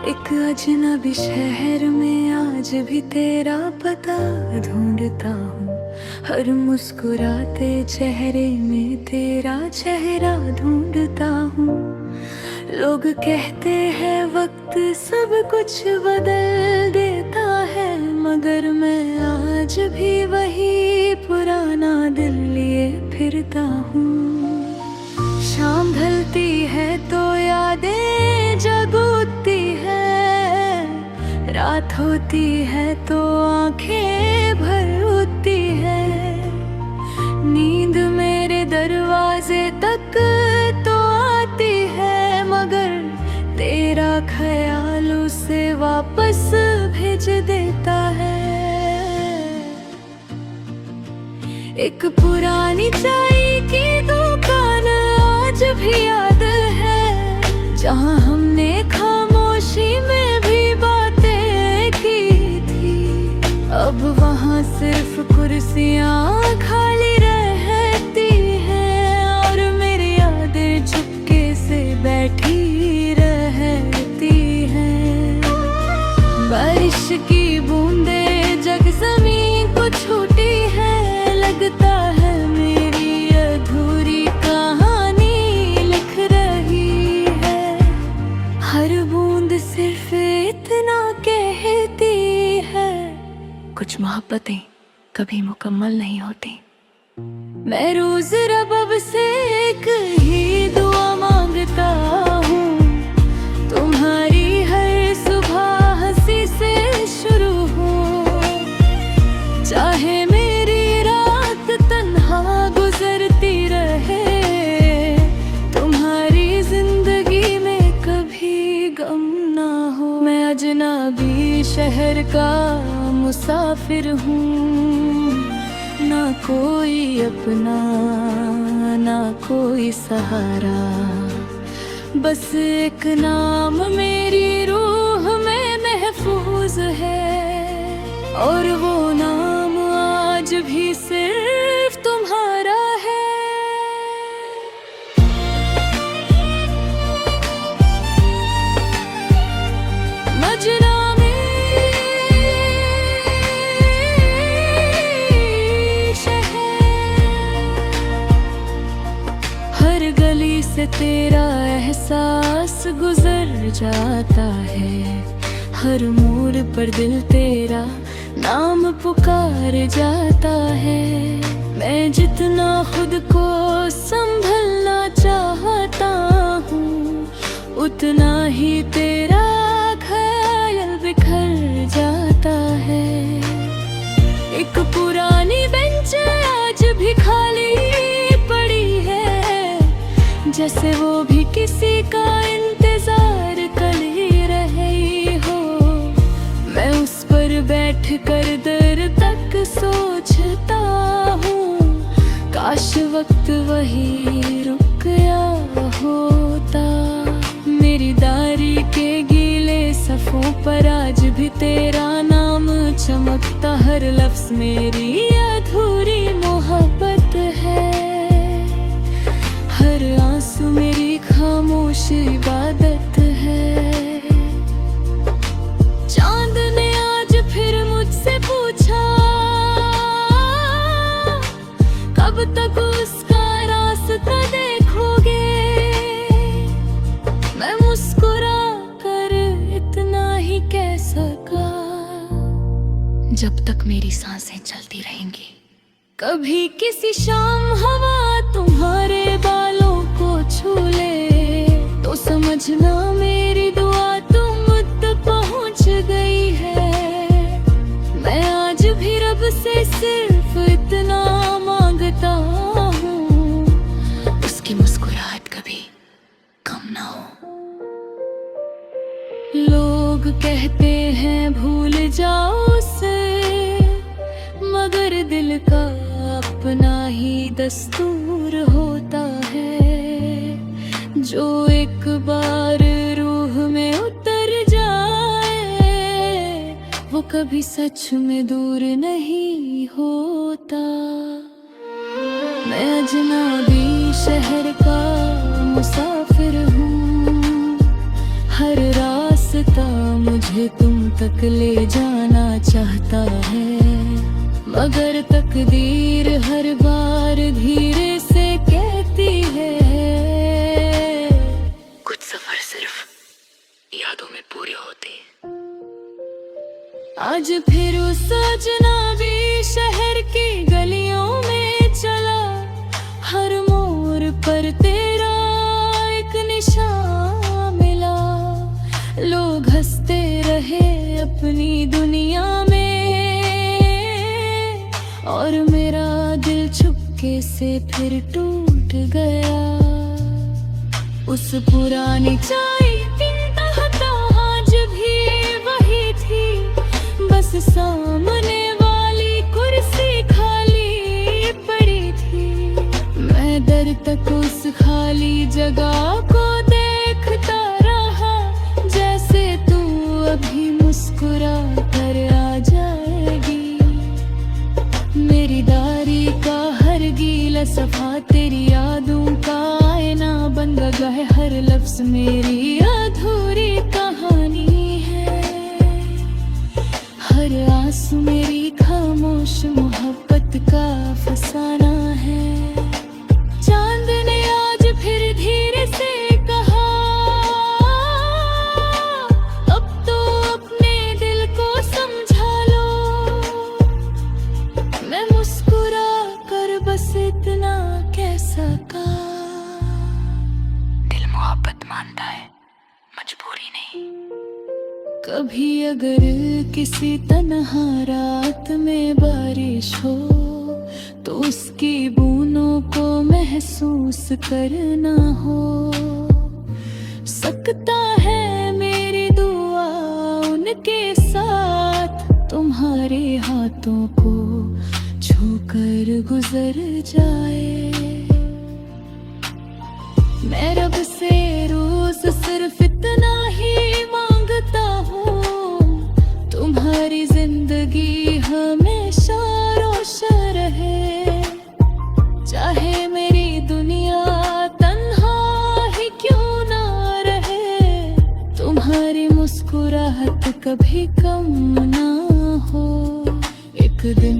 एक अजनबी शहर में आज भी तेरा पता ढूंढता हूँ। हर मुस्कुराते चेहरे में तेरा चेहरा ढूंढता हूँ। लोग कहते हैं वक्त सब कुछ बदल देता है, मगर मैं आज भी वही पुराना दिल लिए फिरता हूँ। शाम ढलती है तो यादें जगती है, रात होती है तो आंखें भर उठती है। नींद मेरे दरवाजे तक तो आती है, मगर तेरा ख्याल उसे वापस भेज देता है। एक पुरानी चाय की दुकान आज भी याद है, जहाँ हमने खामोशी में भी बातें की थी। अब वहाँ सिर्फ कुर्सियाँ खाली रहती हैं और मेरी यादें चुपके से बैठी रहती हैं। बारिश की बूंदें जग ज़मीन को छूटी है, लगता है मेरी अधूरी कहानी लिख रही है। हर बूंद सिर्फ इतना कहती है, कुछ मोहब्बतें कभी मुकम्मल नहीं होती। मैं रोज रब से एक ही दुआ मांगता हूँ, तुम्हारी हर सुबह हंसी से शुरू हो। चाहे मेरी रात तन्हा गुजरती रहे, तुम्हारी जिंदगी में कभी गम ना हो। मैं अजनबी शहर का मुसाफिर हूँ, ना कोई अपना ना कोई सहारा, बस एक नाम मेरी रूह में महफूज है, और वो नाम आज भी सिर्फ तुम्हारा है। अजनबी हर गली से तेरा एहसास गुजर जाता है, हर मोड़ पर दिल तेरा नाम पुकार जाता है। मैं जितना खुद को संभलना चाहता हूँ, उतना ही तेरा ख्याल बिखर जाता है। एक पुरानी बेंच आज भी खाली पड़ी है, जैसे वो भी किसी का इंतजार कर ही रही हो। मैं उस पर बैठ कर देर तक सोचता हूँ, काश वक्त वही रुक गया होता। मेरी दारी के गीले सफ़ों पर आज भी तेरा नाम चमकता, हर लफ्ज़ मेरी अधूरी मोहब्बत है, हर आंसू मेरी खामोश इबादत है। चांद ने आज फिर मुझसे पूछा, कब तक उसका रास्ता देखोगे। मैं मुस्कुरा कर इतना ही कह सका, जब तक मेरी सांसें चलती रहेंगी। कभी किसी शाम हवा तुम्हारे बालों को छू ले, तो समझना मेरी दुआ तुम तक पहुंच गई है। मैं आज भी रब से सिर्फ इतना मांगता हूँ, उसकी मुस्कुराहट कभी कम ना हो। लोग कहते हैं भूल जाओ उसे, मगर दिल का अपना ही दस्तूर होता है। जो एक बार रूह में उतर जाए, वो कभी सच में दूर नहीं होता। मैं अजनबी शहर का मुसाफिर हूँ, हर रास्ते रास्ता मुझे तुम तक ले जाना चाहता है, मगर तकदीर हर बार धीरे से कहती है कुछ सफर सिर्फ यादों में पूरे होते। आज फिर उस अजनबी शहर की गलियों में चला, हर मोड़ पर तेरा एक निशान मिला। लोग हंसते रहे अपनी दुनिया में, और मेरा दिल चुपके से फिर टूट गया। उस पुरानी चाय पीता आज भी वही थी, बस सामने वाली कुर्सी खाली पड़ी थी। मैं दर तक उस खाली जगह को देखता रहा, जैसे तू अभी मुस्कुरा कर आ जाएगी। मेरी दारी का हर गीला सफा तेरी यादों का आईना बन गया है, हर लफ्ज मेरी अधूरी कहानी है, हर आंसू मेरी खामोश मोहब्बत का फसाना है। चांद ने आज फिर धीरे से कहा, अब तो अपने दिल को समझा लो। मैं मुस्कुरा कर बस इतना कह सका, दिल मोहब्बत मानता है, मजबूरी नहीं। कभी अगर किसी तन्हा रात में बारिश हो, तो उसकी बूंदों को महसूस करना हो सकता है। मेरी दुआ उनके साथ तुम्हारे हाथों को छूकर गुजर जाए। मैं रब से रोज सिर्फ इतना ही मांगता हूँ, तुम्हारी जिंदगी हमेशा रोशन रहे। चाहे मेरी दुनिया तन्हा ही क्यों ना रहे, तुम्हारी मुस्कुराहट कभी कम ना हो। एक दिन